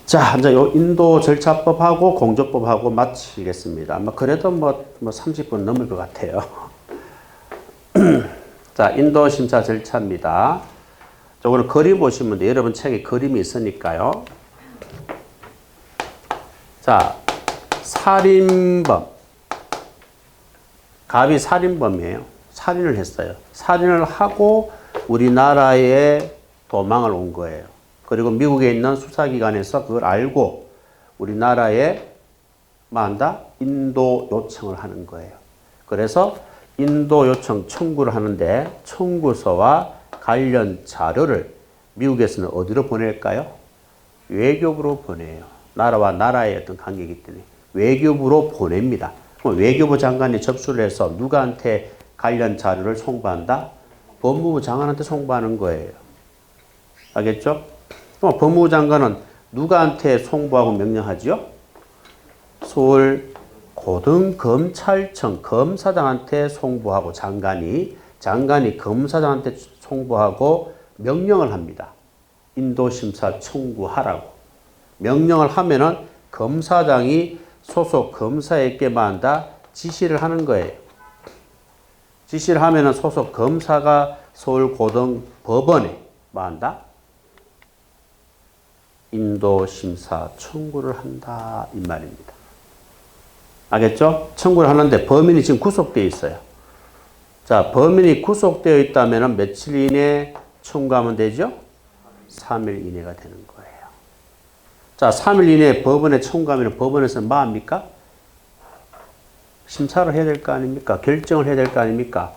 자, 이제 요 인도 절차법하고 공조법하고 마치겠습니다. 그래도 뭐 30분 넘을 것 같아요. 자, 인도 심사 절차입니다. 저거를 그림 보시면 돼요. 여러분 책에 그림이 있으니까요. 자, 살인범. 갑이 살인범이에요. 살인을 했어요. 살인을 하고 우리나라에 도망을 온 거예요. 그리고 미국에 있는 수사기관에서 그걸 알고 우리나라에 뭐한다? 인도 요청을 하는 거예요. 그래서 인도 요청 청구를 하는데 청구서와 관련 자료를 미국에서는 어디로 보낼까요? 외교부로 보내요. 나라와 나라의 어떤 관계이기 때문에 외교부로 보냅니다. 그럼 외교부 장관이 접수를 해서 누구한테 관련 자료를 송부한다? 법무부 장관한테 송부하는 거예요. 알겠죠? 그럼 법무부 장관은 누구한테 송부하고 명령하지요? 서울 고등검찰청 검사장한테 송부하고 장관이 검사장한테 송부하고 명령을 합니다. 인도심사 청구하라고. 명령을 하면은 검사장이 소속 검사에게만 한다? 지시를 하는 거예요. 지시를 하면은 소속 검사가 서울고등법원에 뭐 한다? 인도심사 청구를 한다 이 말입니다. 알겠죠? 청구를 하는데 범인이 지금 구속되어 있어요. 자, 범인이 구속되어 있다면 며칠 이내에 청구하면 되죠? 3일 이내가 되는 거예요. 자, 3일 이내에 법원에 청구하면 법원에서는 뭐 합니까? 심사를 해야 될 거 아닙니까? 결정을 해야 될 거 아닙니까?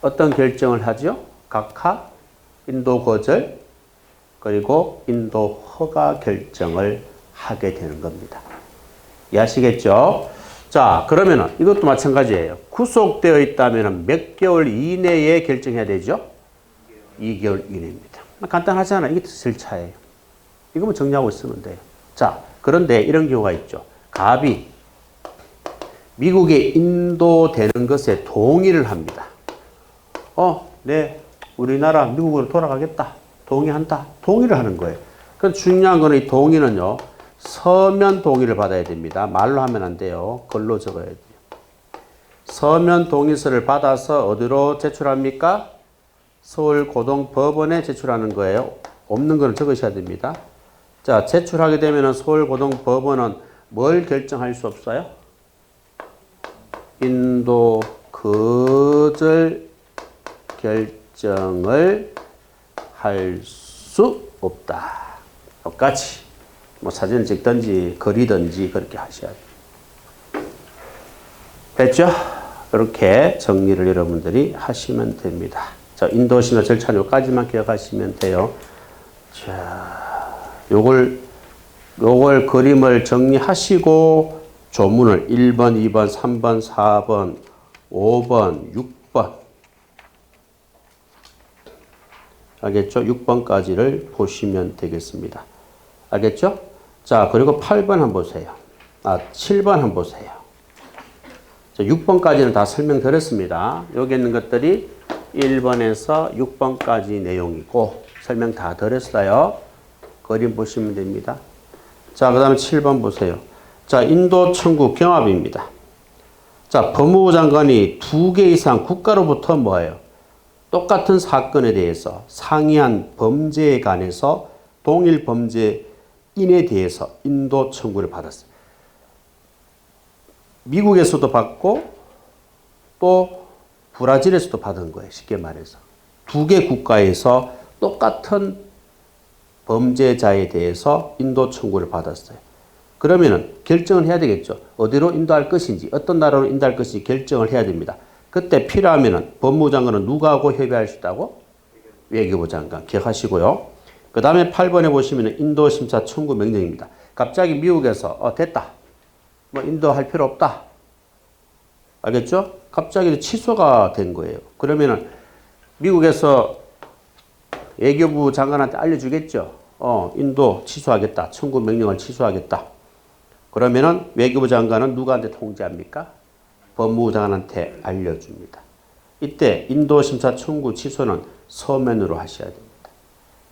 어떤 결정을 하죠? 각하, 인도 거절, 그리고 인도 허가 결정을 하게 되는 겁니다. 이해하시겠죠? 자, 그러면은 이것도 마찬가지예요. 구속되어 있다면 몇 개월 이내에 결정해야 되죠? 2개월 이내입니다. 간단하잖아요. 이게 절차예요. 이거만 정리하고 있으면 돼요. 자, 그런데 이런 경우가 있죠. 갑이 미국에 인도되는 것에 동의를 합니다. 네, 우리나라 미국으로 돌아가겠다. 동의한다. 동의를 하는 거예요. 그럼 중요한 거는 이 동의는요. 서면 동의를 받아야 됩니다. 말로 하면 안 돼요. 글로 적어야 돼요. 서면 동의서를 받아서 어디로 제출합니까? 서울고등법원에 제출하는 거예요. 없는 거는 적으셔야 됩니다. 자, 제출하게 되면 서울고등법원은 뭘 결정할 수 없어요? 인도 거절 결정을 할 수 없다. 똑같이 뭐 사진 찍든지 그리든지 그렇게 하셔야 돼요. 됐죠? 이렇게 정리를 여러분들이 하시면 됩니다. 자, 인도심사 절차 요까지만 기억하시면 돼요. 자, 요걸 그림을 정리하시고 조문을 1번, 2번, 3번, 4번, 5번, 6번 알겠죠? 6번까지를 보시면 되겠습니다. 알겠죠? 자, 그리고 8번 한번 보세요. 7번 한번 보세요. 자, 6번까지는 다 설명드렸습니다. 여기 있는 것들이 1번에서 6번까지 내용이고 설명 다 드렸어요. 그림 보시면 됩니다. 자, 그 다음에 7번 보세요. 자, 인도 청구 경합입니다. 자, 법무부 장관이 2개 이상 국가로부터 뭐예요? 똑같은 사건에 대해서 상이한 범죄에 관해서 동일 범죄인에 대해서 인도 청구를 받았어요. 미국에서도 받고 또 브라질에서도 받은 거예요. 쉽게 말해서. 2개 국가에서 똑같은 범죄자에 대해서 인도 청구를 받았어요. 그러면은 결정을 해야 되겠죠. 어디로 인도할 것인지, 어떤 나라로 인도할 것인지 결정을 해야 됩니다. 그때 필요하면은 법무부 장관은 누구하고 협의할 수 있다고? 외교부 장관. 기억하시고요. 그 다음에 8번에 보시면 인도 심사 청구 명령입니다. 갑자기 미국에서 됐다. 뭐 인도할 필요 없다. 알겠죠? 갑자기 취소가 된 거예요. 그러면은 미국에서 외교부 장관한테 알려주겠죠. 인도 취소하겠다. 청구 명령을 취소하겠다. 그러면은 외교부 장관은 누구한테 통지합니까? 법무부 장관한테 알려줍니다. 이때 인도 심사 청구 취소는 서면으로 하셔야 됩니다.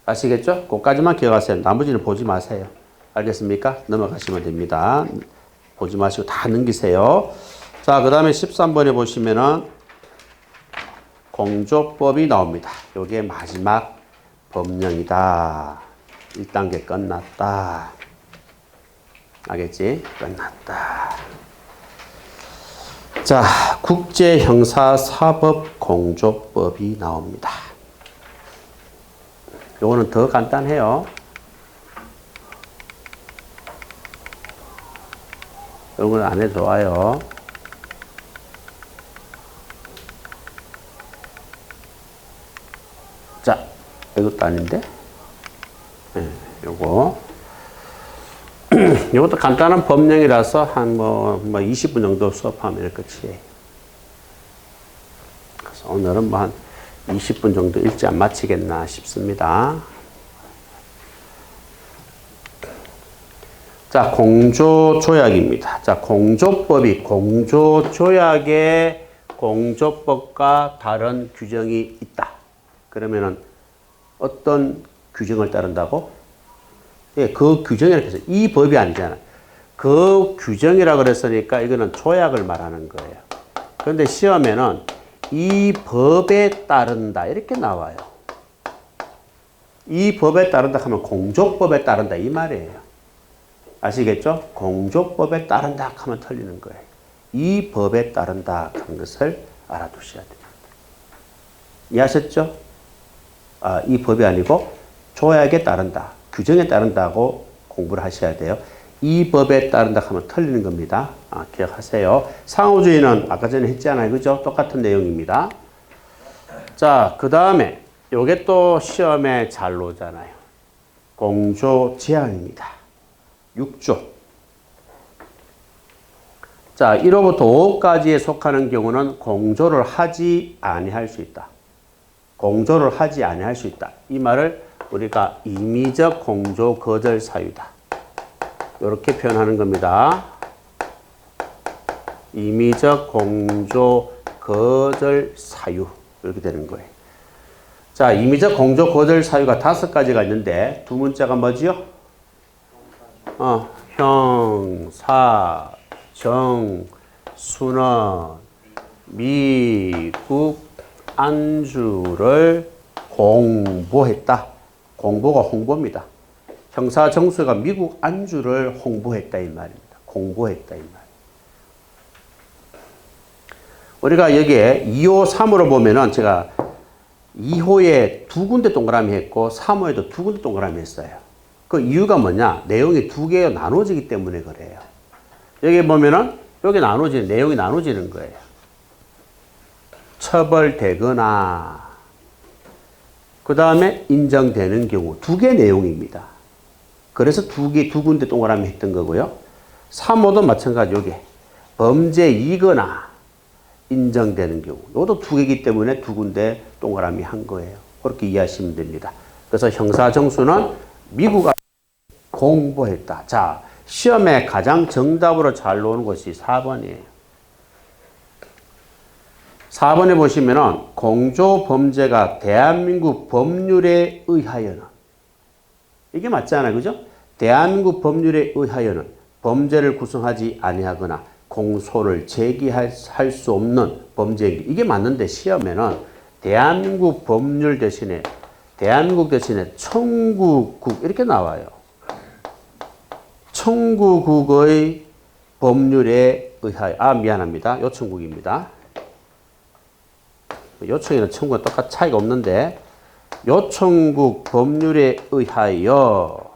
아시겠죠? 그것까지만 기억하세요. 나머지는 보지 마세요. 알겠습니까? 넘어가시면 됩니다. 보지 마시고 다 넘기세요. 자, 그 다음에 13번에 보시면은 공조법이 나옵니다. 요게 마지막 법령이다. 1단계 끝났다. 알겠지? 끝났다. 자, 국제형사사법공조법이 나옵니다. 요거는 더 간단해요. 이런 건 안 해도 좋아요. 자, 이것도 아닌데? 네, 요거. 이것도 간단한 법령이라서 한 20분 정도 수업하면 끝이에요. 그래서 오늘은 한 20분 정도 일찍 안 마치겠나 싶습니다. 자, 공조조약입니다. 자, 공조법이 공조조약의 공조법과 다른 규정이 있다. 그러면은 어떤 규정을 따른다고? 예, 그 규정이라고 해서 이 법이 아니잖아. 그 규정이라 그랬으니까 이거는 조약을 말하는 거예요. 그런데 시험에는 이 법에 따른다 이렇게 나와요. 이 법에 따른다 하면 공조법에 따른다 이 말이에요. 아시겠죠? 공조법에 따른다 하면 틀리는 거예요. 이 법에 따른다 하는 것을 알아두셔야 됩니다. 이해하셨죠? 아, 이 법이 아니고 조약에 따른다, 규정에 따른다고 공부를 하셔야 돼요. 이 법에 따른다 하면 틀리는 겁니다. 아, 기억하세요. 상호주의는 아까 전에 했잖아요. 그죠? 똑같은 내용입니다. 자, 그 다음에 요게 또 시험에 잘 나오잖아요. 공조제한입니다. 6조. 자, 1호부터 5호까지에 속하는 경우는 공조를 하지 아니할 수 있다. 공조를 하지 아니할 수 있다. 이 말을 우리가 임의적 공조 거절 사유다. 이렇게 표현하는 겁니다. 임의적 공조 거절 사유. 이렇게 되는 거예요. 자, 임의적 공조 거절 사유가 5가지가 있는데 두 문자가 뭐지요? 형, 사, 정, 순원, 미국, 안주를 공보했다. 공보가 홍보입니다. 형사 정수가 미국 안주를 홍보했다 이 말입니다. 공보했다 이 말. 우리가 여기에 2호, 3호로 보면은 제가 2호에 2군데 동그라미 했고 3호에도 2군데 동그라미 했어요. 그 이유가 뭐냐? 내용이 2개가 나눠지기 때문에 그래요. 여기 보면은 여기 나눠지는 내용이 나눠지는 거예요. 처벌되거나 그 다음에 인정되는 경우 2개 내용입니다. 그래서 2군데 동그라미 했던 거고요. 3호도 마찬가지 여기 범죄이거나 인정되는 경우 이것도 2개이기 때문에 2군데 동그라미 한 거예요. 그렇게 이해하시면 됩니다. 그래서 형사정수는 미국 공보했다. 자, 시험에 가장 정답으로 잘 나오는 것이 4번이에요. 4번에 보시면은 공조 범죄가 대한민국 법률에 의하여는 이게 맞잖아요. 그죠? 대한민국 법률에 의하여는 범죄를 구성하지 아니하거나 공소를 제기할 수 없는 범죄인 이게 맞는데 시험에는 대한민국 법률 대신에 대한민국 대신에 청구국 이렇게 나와요. 청구국의 법률에 의하여 미안합니다. 요청국입니다. 요청이나 청구가 똑같이 차이가 없는데 요청국 법률에 의하여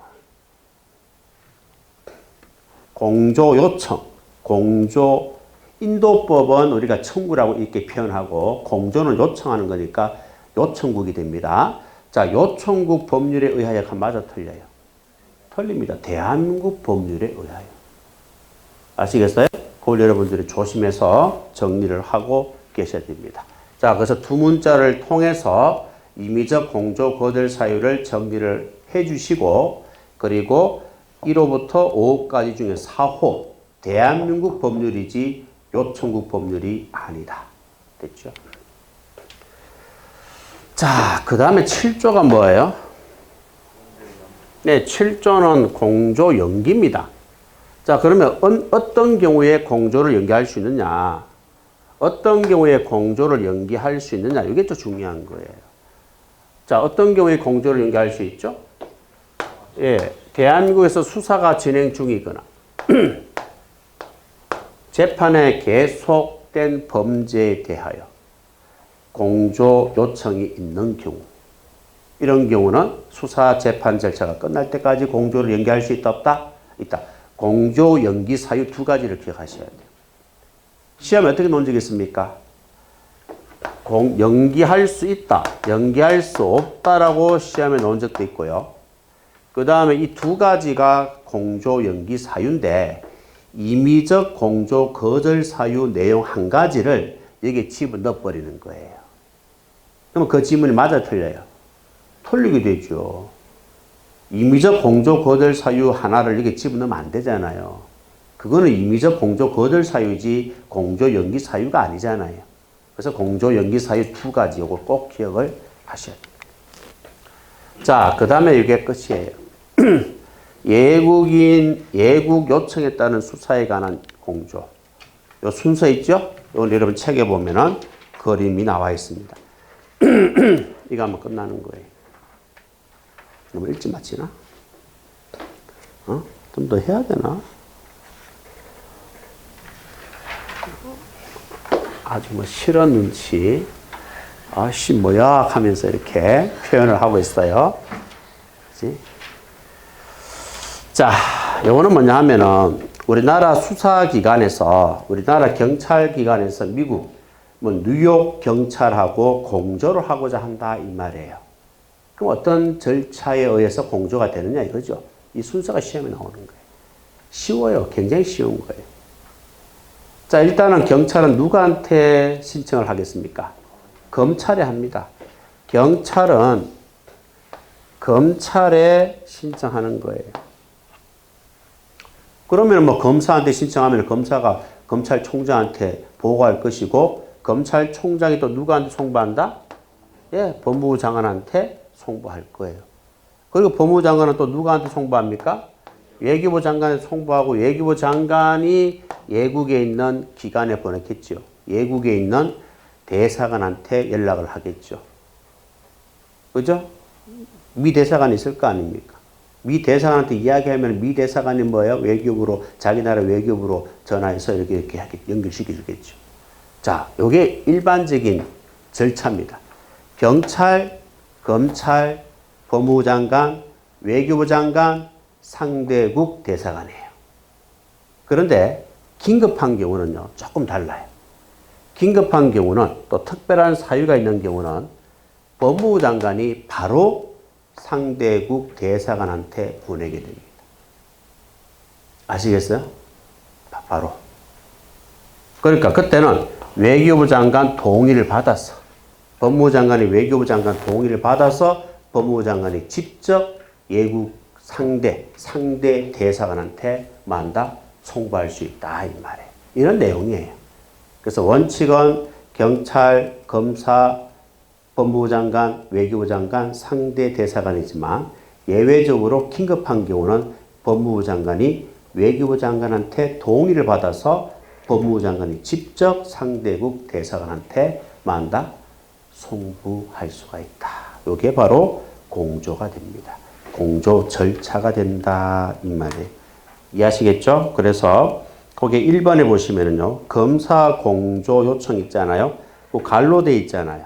공조 요청 공조 인도법은 우리가 청구라고 이렇게 표현하고 공조는 요청하는 거니까 요청국이 됩니다. 자, 요청국 법률에 의하여 하면 맞아 틀려요. 틀립니다. 대한민국 법률에 의하여. 아시겠어요? 그걸 여러분들이 조심해서 정리를 하고 계셔야 됩니다. 자, 그래서 두 문자를 통해서 임의적 공조 거절 사유를 정리를 해 주시고 그리고 1호부터 5호까지 중에 4호 대한민국 법률이지 요청국 법률이 아니다. 됐죠? 자, 그 다음에 7조가 뭐예요? 네, 7조는 공조 연기입니다. 자, 그러면 어떤 경우에 공조를 연기할 수 있느냐? 어떤 경우에 공조를 연기할 수 있느냐? 이게 또 중요한 거예요. 자, 어떤 경우에 공조를 연기할 수 있죠? 예, 대한민국에서 수사가 진행 중이거나 재판에 계속된 범죄에 대하여 공조 요청이 있는 경우, 이런 경우는 수사 재판 절차가 끝날 때까지 공조를 연기할 수 있다 없다? 있다. 공조 연기 사유 두 가지를 기억하셔야 돼요. 시험에 어떻게 논지겠습니까? 연기할 수 있다, 연기할 수 없다라고 시험에 놓은 적도 있고요. 그 다음에 이 두 가지가 공조 연기 사유인데 임의적 공조 거절 사유 내용 한 가지를 여기에 집어넣어 버리는 거예요. 그러면 그 지문이 맞아 틀려요? 틀리게 되죠. 임의적 공조 거절 사유 하나를 여기에 집어넣으면 안 되잖아요. 그거는 임의적 공조 거절 사유지 공조 연기 사유가 아니잖아요. 그래서 공조 연기 사유 두 가지 이걸 꼭 기억을 하셔야 됩니다. 자, 그 다음에 이게 끝이에요. 예국 요청에 따른 수사에 관한 공조. 요 순서 있죠? 이걸 여러분 책에 보면은 그림이 나와 있습니다. 이거 하면 끝나는 거예요. 너무 일찍 마치나? 좀 더 해야 되나? 아주 뭐 싫은 눈치. 아씨 뭐야 하면서 이렇게 표현을 하고 있어요. 그치? 자, 요거는 뭐냐 하면은 우리나라 수사기관에서, 우리나라 경찰기관에서 미국 뭐 뉴욕 경찰하고 공조를 하고자 한다 이 말이에요. 그럼 어떤 절차에 의해서 공조가 되느냐 이거죠. 이 순서가 시험에 나오는 거예요. 쉬워요. 굉장히 쉬운 거예요. 자, 일단은 경찰은 누구한테 신청을 하겠습니까? 검찰에 합니다. 경찰은 검찰에 신청하는 거예요. 그러면 뭐 검사한테 신청하면 검사가 검찰총장한테 보고할 것이고, 검찰총장이 또 누구한테 송부한다? 예, 법무부 장관한테 송부할 거예요. 그리고 법무부 장관은 또 누구한테 송부합니까? 외교부 장관한테 송부하고, 외교부 장관이 예국에 있는 기관에 보냈겠죠. 예국에 있는 대사관한테 연락을 하겠죠. 그죠? 미 대사관이 있을 거 아닙니까? 미 대사관한테 이야기하면 미 대사관이 뭐예요? 외교부로, 자기 나라 외교부로 전화해서 이렇게 연결시켜 주겠죠. 자, 요게 일반적인 절차입니다. 경찰, 검찰, 법무부 장관, 외교부 장관, 상대국 대사관이에요. 그런데 긴급한 경우는요, 조금 달라요. 긴급한 경우는, 또 특별한 사유가 있는 경우는 법무부 장관이 바로 상대국 대사관한테 보내게 됩니다. 아시겠어요? 바로. 그러니까 그때는 외교부 장관 동의를 받아서, 법무부 장관이 외교부 장관 동의를 받아서 법무부 장관이 직접 예국 상대 대사관한테 만다 송부할 수 있다 이 말이에요. 이런 내용이에요. 그래서 원칙은 경찰, 검사, 법무부 장관, 외교부 장관, 상대 대사관이지만 예외적으로 긴급한 경우는 법무부 장관이 외교부 장관한테 동의를 받아서 법무부 장관이 직접 상대국 대사관한테 만다 송부할 수가 있다. 이게 바로 공조가 됩니다. 공조 절차가 된다 이 말이에요. 이해하시겠죠? 그래서 거기 1번에 보시면은요, 검사 공조 요청 있잖아요. 그 갈로 돼 있잖아요.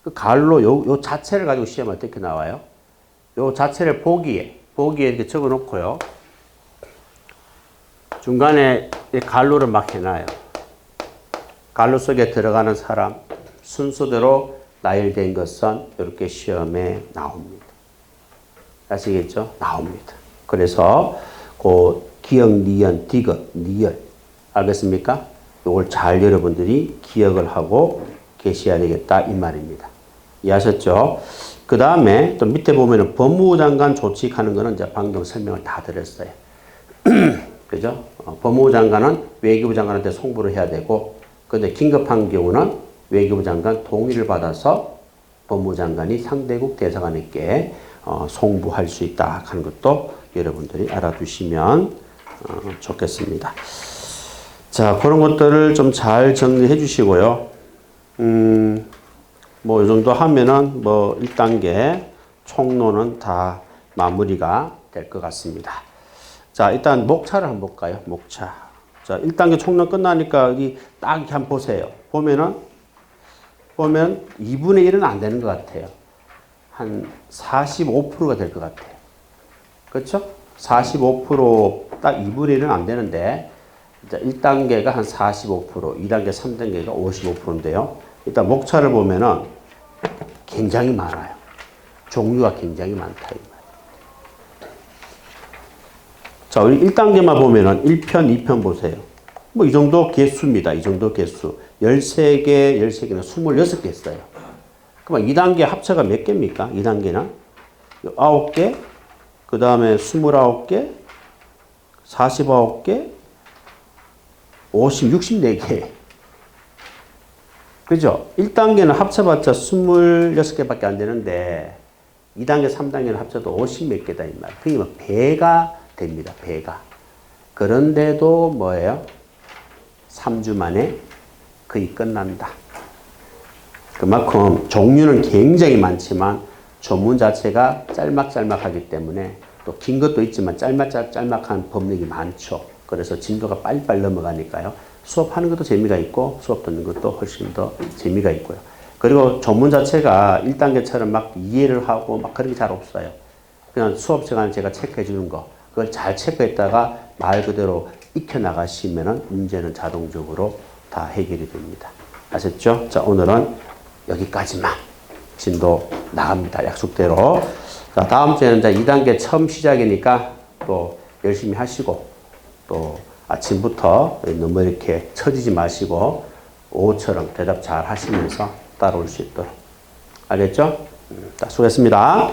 그 갈로 요 자체를 가지고 시험에 어떻게 나와요? 요 자체를 보기에 이렇게 적어 놓고요. 중간에 갈로를 막 해놔요. 갈로 속에 들어가는 사람 순서대로 나열된 것은 이렇게 시험에 나옵니다. 아시겠죠? 나옵니다. 그래서 그 기억, 니은, 디귿, 니을 알겠습니까? 이걸 잘 여러분들이 기억을 하고 계셔야 되겠다 이 말입니다. 이해하셨죠? 그 다음에 또 밑에 보면은 법무부 장관 조직하는 거는 이제 방금 설명을 다 드렸어요. 그죠? 법무부 장관은 외교부 장관한테 송부를 해야 되고, 근데 긴급한 경우는 외교부 장관 동의를 받아서 법무부 장관이 상대국 대사관에게 송부할 수 있다 하는 것도 여러분들이 알아두시면 좋겠습니다. 자, 그런 것들을 좀 잘 정리해 주시고요. 뭐, 이 정도 하면은 뭐, 1단계 총론은 다 마무리가 될 것 같습니다. 자, 일단 목차를 한번 볼까요? 목차. 자, 1단계 총론 끝나니까 여기 딱 이렇게 한번 보세요. 보면 2분의 1은 안 되는 것 같아요. 한 45%가 될 것 같아요. 그렇죠? 45%딱 2분의 1은 안 되는데, 1단계가 한 45%, 2단계, 3단계가 55%인데요. 일단 목차를 보면은 굉장히 많아요. 종류가 굉장히 많다. 이 말이에요. 자, 우리 1단계만 보면은 1편, 2편 보세요. 뭐 이 정도 개수입니다. 이 정도 개수. 13개, 13개는 26개 했어요. 그럼 2단계 합체가 몇 개입니까? 2단계는 9개, 그 다음에 29개, 49개, 64개. 그죠? 1단계는 합쳐봤자 26개밖에 안 되는데 2단계, 3단계는 합쳐도 50 몇 개다 이 말. 그게 뭐 배가 됩니다. 배가. 그런데도 뭐예요? 3주 만에 거의 끝난다. 그만큼 종류는 굉장히 많지만 조문 자체가 짤막짤막하기 때문에 또 긴 것도 있지만 짤막한 법칙이 많죠. 그래서 진도가 빨리빨리 넘어가니까요. 수업하는 것도 재미가 있고 수업 듣는 것도 훨씬 더 재미가 있고요. 그리고 전문 자체가 1단계처럼 막 이해를 하고 막 그런 게 잘 없어요. 그냥 수업 시간에 제가 체크해 주는 거 그걸 잘 체크했다가 말 그대로 익혀나가시면 문제는 자동적으로 다 해결이 됩니다. 아셨죠? 자, 오늘은 여기까지만 진도 나갑니다. 약속대로. 자, 다음 주에는 이제 2단계 처음 시작이니까 또 열심히 하시고 또 아침부터 너무 이렇게 처지지 마시고 오후처럼 대답 잘 하시면서 따라올 수 있도록. 알겠죠? 수고했습니다.